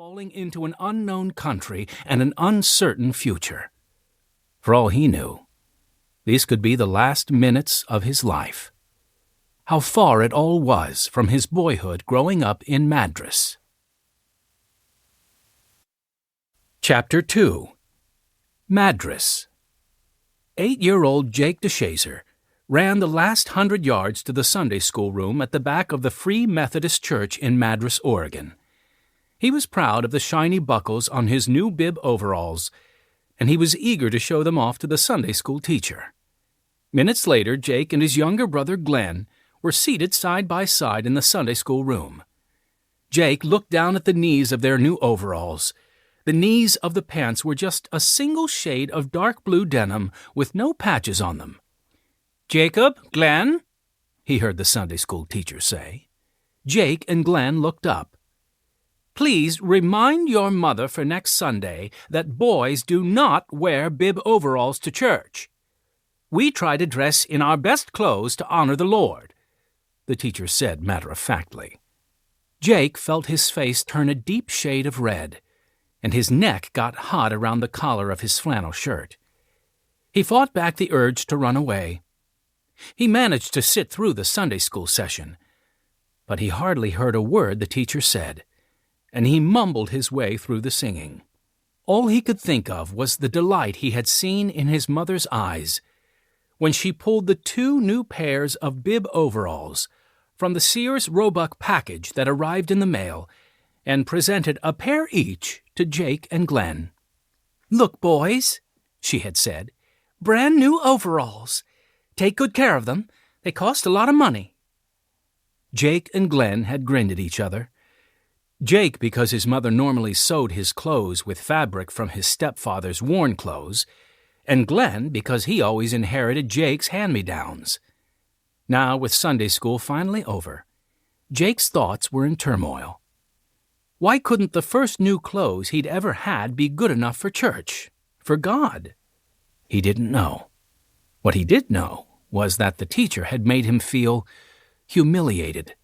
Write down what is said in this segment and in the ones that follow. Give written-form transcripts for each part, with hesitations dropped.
falling into an unknown country and an uncertain future. For all he knew, these could be the last minutes of his life. How far it all was from his boyhood growing up in Madras. Chapter 2. Madras. 8-year-old Jake DeShazer ran the last 100 yards to the Sunday school room at the back of the Free Methodist Church in Madras, Oregon. He was proud of the shiny buckles on his new bib overalls, and he was eager to show them off to the Sunday school teacher. Minutes later, Jake and his younger brother Glenn were seated side by side in the Sunday school room. Jake looked down at the knees of their new overalls. The knees of the pants were just a single shade of dark blue denim with no patches on them. "Jacob, Glenn," he heard the Sunday school teacher say. Jake and Glenn looked up. "Please remind your mother for next Sunday that boys do not wear bib overalls to church. We try to dress in our best clothes to honor the Lord," the teacher said matter-of-factly. Jake felt his face turn a deep shade of red, and his neck got hot around the collar of his flannel shirt. He fought back the urge to run away. He managed to sit through the Sunday school session, but he hardly heard a word the teacher said, and he mumbled his way through the singing. All he could think of was the delight he had seen in his mother's eyes when she pulled the 2 new pairs of bib overalls from the Sears Roebuck package that arrived in the mail and presented a pair each to Jake and Glenn. "Look, boys," she had said, "brand new overalls. Take good care of them. They cost a lot of money." Jake and Glenn had grinned at each other. Jake because his mother normally sewed his clothes with fabric from his stepfather's worn clothes, and Glenn because he always inherited Jake's hand-me-downs. Now, with Sunday school finally over, Jake's thoughts were in turmoil. Why couldn't the first new clothes he'd ever had be good enough for church, for God? He didn't know. What he did know was that the teacher had made him feel humiliated,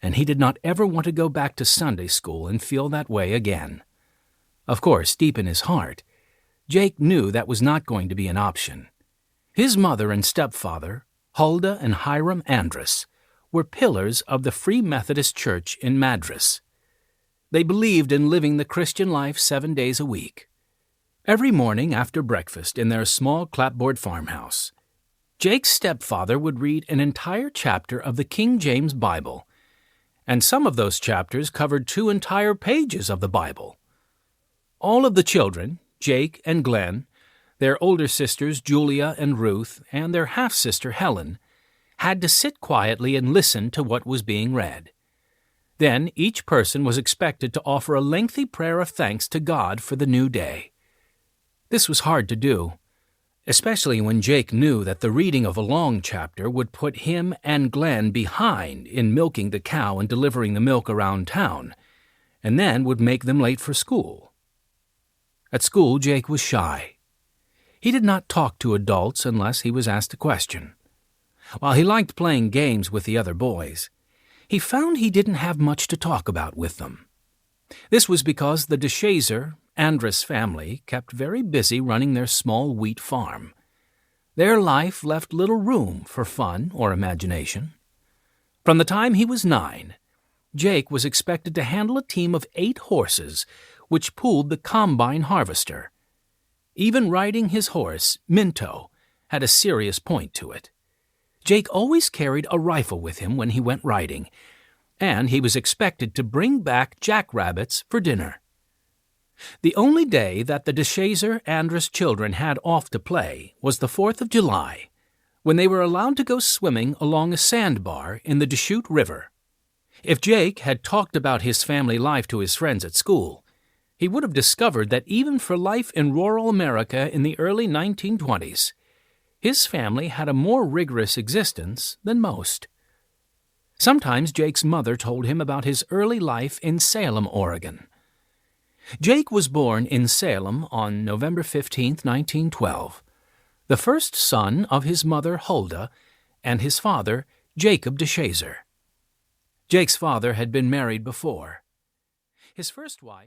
and he did not ever want to go back to Sunday school and feel that way again. Of course, deep in his heart, Jake knew that was not going to be an option. His mother and stepfather, Huldah and Hiram Andrus, were pillars of the Free Methodist Church in Madras. They believed in living the Christian life 7 days a week. Every morning after breakfast in their small clapboard farmhouse, Jake's stepfather would read an entire chapter of the King James Bible, and some of those chapters covered 2 entire pages of the Bible. All of the children, Jake and Glenn, their older sisters Julia and Ruth, and their half-sister Helen, had to sit quietly and listen to what was being read. Then each person was expected to offer a lengthy prayer of thanks to God for the new day. This was hard to do, especially when Jake knew that the reading of a long chapter would put him and Glenn behind in milking the cow and delivering the milk around town, and then would make them late for school. At school, Jake was shy. He did not talk to adults unless he was asked a question. While he liked playing games with the other boys, he found he didn't have much to talk about with them. This was because the DeShazer Andrus family kept very busy running their small wheat farm. Their life left little room for fun or imagination. From the time he was 9, Jake was expected to handle a team of 8 horses which pulled the combine harvester. Even riding his horse, Minto, had a serious point to it. Jake always carried a rifle with him when he went riding, and he was expected to bring back jackrabbits for dinner. The only day that the DeShazer Andrus children had off to play was the 4th of July, when they were allowed to go swimming along a sandbar in the Deschutes River. If Jake had talked about his family life to his friends at school, he would have discovered that even for life in rural America in the early 1920s, his family had a more rigorous existence than most. Sometimes Jake's mother told him about his early life in Salem, Oregon. Jake was born in Salem on November 15, 1912, the first son of his mother Huldah and his father Jacob DeShazer. Jake's father had been married before. His first wife